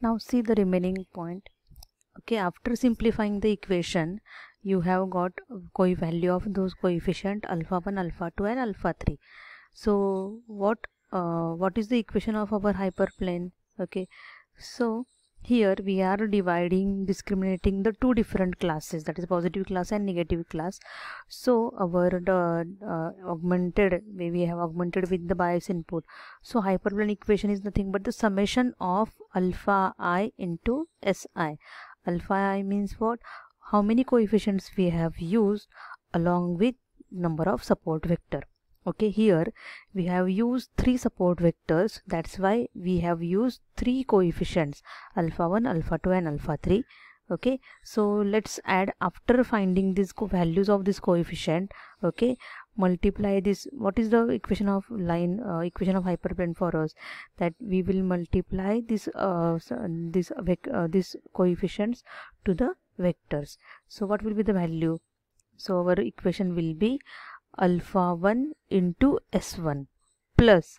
Now see the remaining point. Okay, after simplifying the equation, you have got value of those coefficient alpha 1, alpha 2 and alpha 3. So what is the equation of our hyperplane? Okay, so here we are discriminating the two different classes, that is positive class and negative class. So our augmented, we have augmented with the bias input. So hyperplane equation is nothing but the summation of alpha I into Si. Alpha I means what? How many coefficients we have used along with number of support vector. Okay, here we have used 3 support vectors, that's why we have used 3 coefficients, alpha 1, alpha 2 and alpha 3. Okay, so let's add, after finding these values of this coefficient, okay, multiply this. What is the equation of line, equation of hyperplane for us? That we will multiply this this coefficients to the vectors. So what will be the value? So our equation will be alpha 1 into S1 plus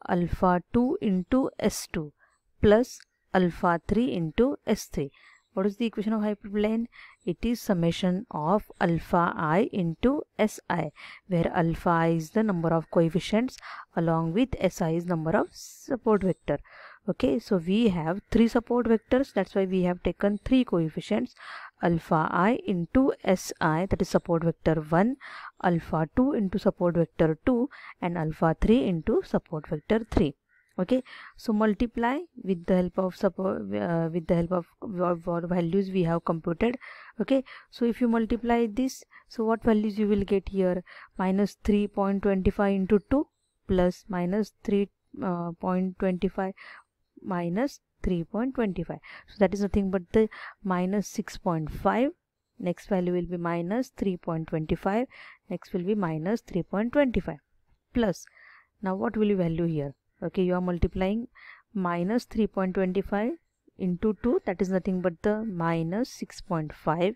alpha 2 into S2 plus alpha 3 into S3. What is the equation of hyperplane? It is summation of alpha I into Si, where alpha I is the number of coefficients along with Si is number of support vector. Okay, so we have 3 support vectors, that's why we have taken 3 coefficients, alpha I into Si, that is support vector 1, alpha 2 into support vector 2 and alpha 3 into support vector 3. Okay, so multiply with the help of what values we have computed. Okay, so if you multiply this, so what values you will get here? Minus 3.25 into 2 plus minus 3.25 minus 3.25. So that is nothing but the minus 6.5. Next value will be minus 3.25. Next will be minus 3.25 plus. Now what will you value here? Okay, you are multiplying minus 3.25 into 2, that is nothing but the minus 6.5.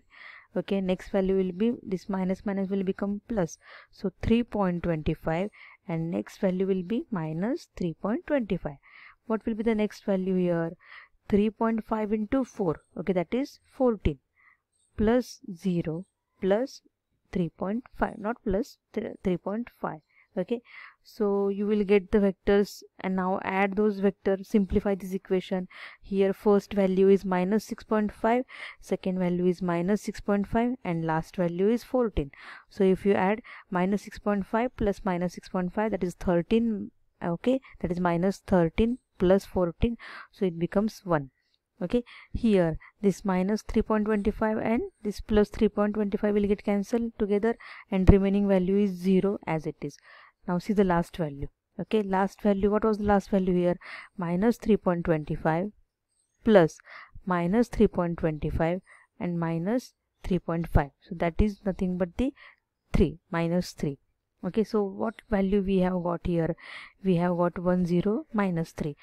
Okay, next value will be, this minus will become plus, so 3.25, and next value will be minus 3.25. What will be the next value here? 3.5 into 4, okay, that is 14, plus 0 plus 3.5, not plus 3.5. Okay, so you will get the vectors, and now add those vectors, simplify this equation. Here first value is minus 6.5, second value is minus 6.5, and last value is 14. So if you add minus 6.5 plus minus 6.5, that is 13. Okay, that is minus 13 plus 14, so it becomes 1. Okay, here this minus 3.25 and this plus 3.25 will get cancelled together, and remaining value is 0 as it is. Now see the last value. Okay, last value, what was the last value here? Minus 3.25 plus minus 3.25 and minus 3.5. So that is nothing but the 3, minus 3. Okay, so what value we have got here? We have got 10 minus 3.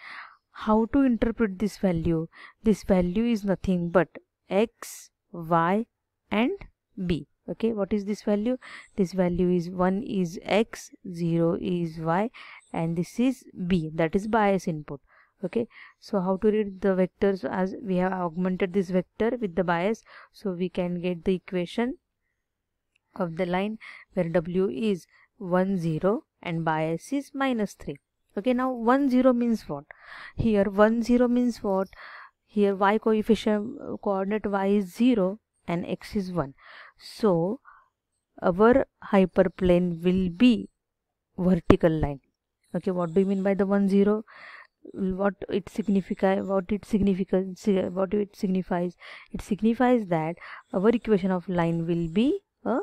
How to interpret this value? This value is nothing but x, y and b. Okay, what is this value? This value is 1 is x, 0 is y, and this is b, that is bias input. Okay, so how to read the vectors? As we have augmented this vector with the bias, so we can get the equation of the line where w is 1 0 and bias is minus 3. Okay, now 1 0 means what? Here 1 0 means what? Here y coefficient coordinate y is 0 and x is 1. So our hyperplane will be vertical line. Okay, what do you mean by the 1 0? What it signifies? It signifies that our equation of line will be a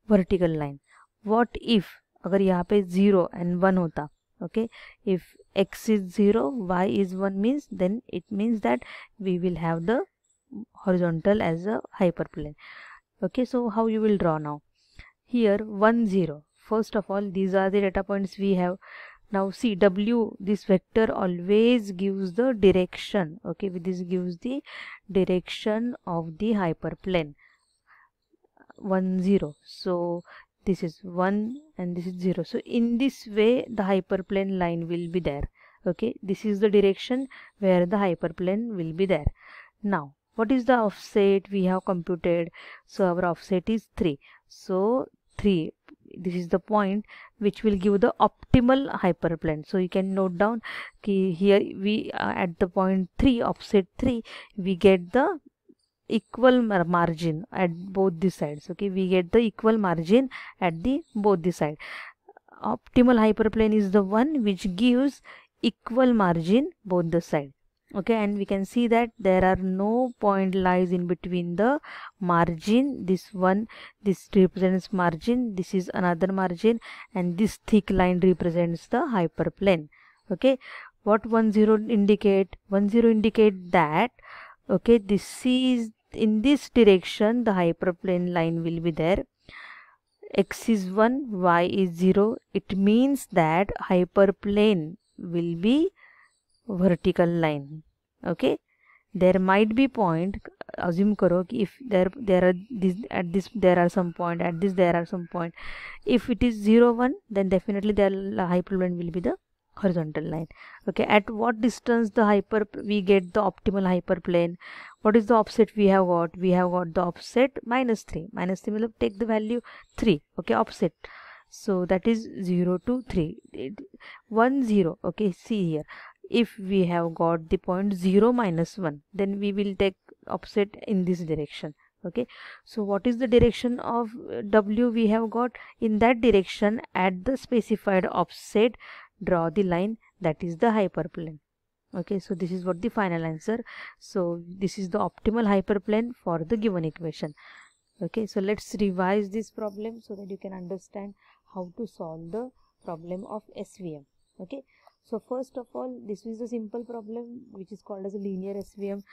vertical line. What if अगर यहाँ पे 0 and 1 होता? Okay, if x is 0, y is 1 means, then it means that we will have the horizontal as a hyperplane. Okay, so how you will draw now? Here 1 0. First of all, these are the data points we have. Now see, w, this vector always gives the direction. Okay, this gives the direction of the hyperplane. 1 0. So this is 1 and this is 0. So in this way the hyperplane line will be there. Okay, this is the direction where the hyperplane will be there. Now what is the offset we have computed? So our offset is 3. So 3, this is the point which will give the optimal hyperplane. So you can note down here we at the point 3, offset 3, we get the equal margin at both the sides. Okay, we get the equal margin at the both the side. Optimal hyperplane is the one which gives equal margin both the side. Okay, and we can see that there are no point lies in between the margin. This one, this represents margin, this is another margin, and this thick line represents the hyperplane. Okay, what 10 indicate? 10 indicate that, okay, this is in this direction the hyperplane line will be there. X is 1, y is 0. It means that hyperplane will be vertical line. Okay, there might be point, assume karo ki if there are this, at this there are some point, at this there are some point. If it is 0 1, then definitely the hyperplane will be the horizontal line. Okay, at what distance we get the optimal hyperplane? What is the offset we have got? We have got the offset -3. -3 means take the value 3. Okay, offset. So that is 0 to 3. 1 0. Okay, see here. If we have got the point 0 -1, then we will take offset in this direction. Okay, so what is the direction of W we have got? In that direction, at the specified offset, draw the line, that is the hyperplane. Okay, so this is what the final answer. So this is the optimal hyperplane for the given equation. Okay, so let's revise this problem so that you can understand how to solve the problem of SVM. Okay, so first of all, this is a simple problem which is called as a linear SVM.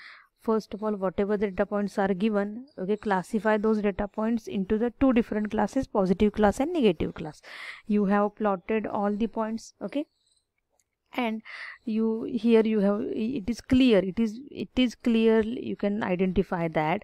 First of all, whatever the data points are given, okay, classify those data points into the two different classes, positive class and negative class. You have plotted all the points, okay, and here you have, it is clear, it is clear, you can identify that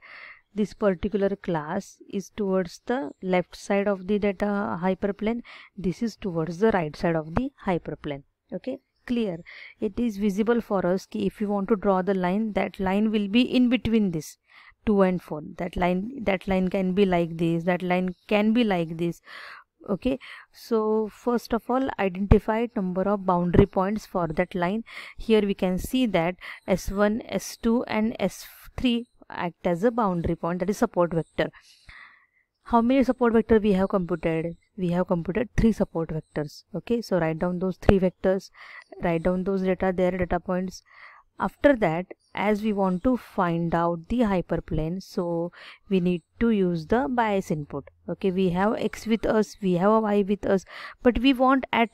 this particular class is towards the left side of the data hyperplane, this is towards the right side of the hyperplane. Okay, clear. It is visible for us ki if you want to draw the line, that line will be in between this 2 and 4. That line can be like this, that line can be like this. Okay, so first of all, identify number of boundary points for that line. Here we can see that S1, S2 and S3 act as a boundary point, that is support vector. How many support vector we have computed? We have computed 3 support vectors. Okay, so write down those 3 vectors, write down those data points. After that, as we want to find out the hyperplane, so we need to use the bias input. Okay, we have X with us, we have a Y with us, but we want at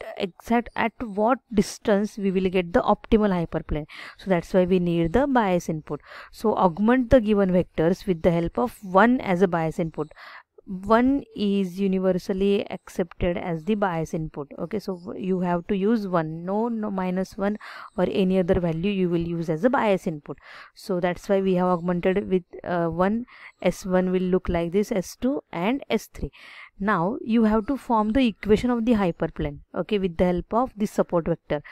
what distance we will get the optimal hyperplane. So that's why we need the bias input. So augment the given vectors with the help of 1 as a bias input. 1 is universally accepted as the bias input. Okay, so you have to use 1, no -1 or any other value you will use as a bias input. So that's why we have augmented with 1. S1 will look like this, S2 and S3. Now you have to form the equation of the hyperplane, okay, with the help of this support vector.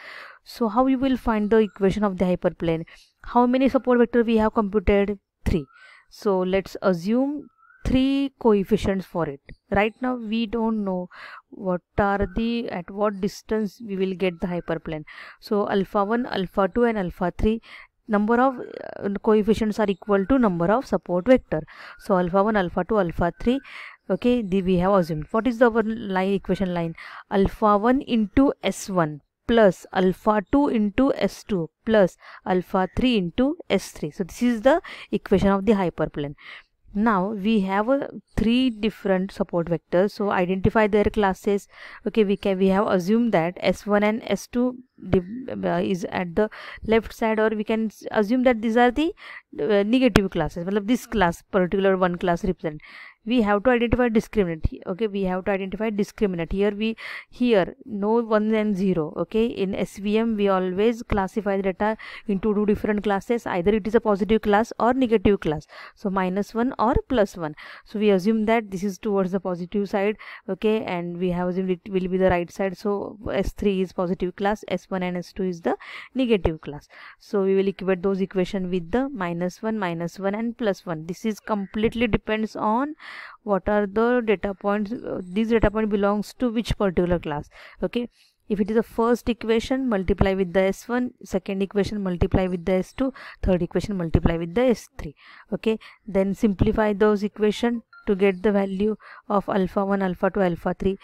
So how you will find the equation of the hyperplane? How many support vector we have computed? 3. So let's assume 3 coefficients for it. Right now we don't know what are the, at what distance we will get the hyperplane. So alpha 1, alpha 2 and alpha 3, number of coefficients are equal to number of support vector. So alpha 1, alpha 2, alpha 3, okay, we have assumed. What is the line equation line? Alpha 1 into S1 plus alpha 2 into S2 plus alpha 3 into S3. So this is the equation of the hyperplane. Now we have 3 different support vectors, so identify their classes. Okay, we have assumed that S1 and S2 is at the left side, or we can assume that these are the negative classes. Well, this class, particular one class represent. we have to identify discriminant. Okay, we have to identify discriminant. Here no 1 and 0. Okay, in SVM we always classify the data into two different classes, either it is a positive class or negative class, so -1 or +1. so we assume that this is towards the positive side. Okay, and we have assumed it will be the right side, so S3 is positive class, S1 and S2 is the negative class. So we will equate those equation with the -1, -1 and +1. This is completely depends on what are the data points. This data point belongs to which particular class. Okay, if it is the first equation, multiply with the S1, second equation multiply with the S2, third equation multiply with the S3. Okay, then simplify those equation to get the value of alpha 1, alpha 2, alpha 3.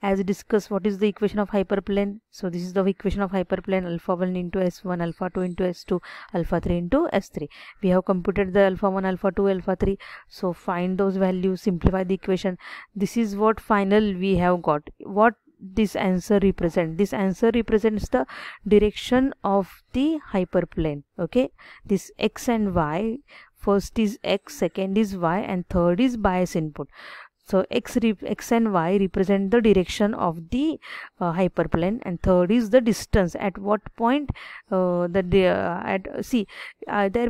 As discussed, what is the equation of hyperplane? So this is the equation of hyperplane: alpha 1 into S1, alpha 2 into S2, alpha 3 into S3. We have computed the alpha 1, alpha 2, alpha 3. So find those values, simplify the equation. This is what final we have got. What this answer represent? This answer represents the direction of the hyperplane. Okay, this X and Y, first is X, second is Y, and third is bias input. So X and Y represent the direction of the hyperplane, and third is the distance at what point there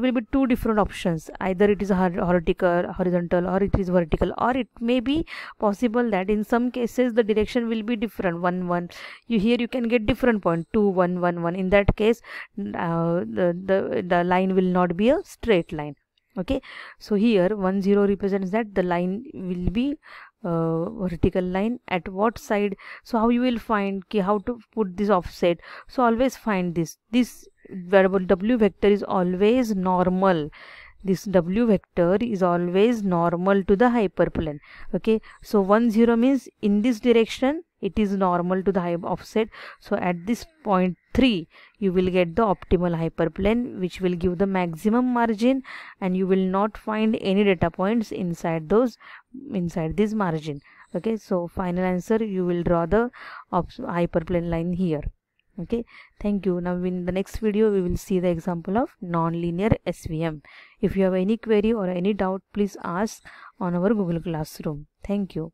will be two different options: either it is horizontal, or it is vertical, or it may be possible that in some cases the direction will be different. 1 1, you can get different point, 2 1 1 1. In that case the line will not be a straight line. Okay, so here 1 0 represents that the line will be vertical line at what side. So how you will find how to put this offset? So always find this variable W vector is always normal. This W vector is always normal to the hyperplane. Okay, so 1 0 means in this direction it is normal to the offset. So at this point 3 you will get the optimal hyperplane, which will give the maximum margin, and you will not find any data points inside this margin. Okay, so final answer, you will draw the hyperplane line here. Okay, thank you. Now in the next video we will see the example of nonlinear SVM. If you have any query or any doubt, please ask on our Google Classroom. Thank you.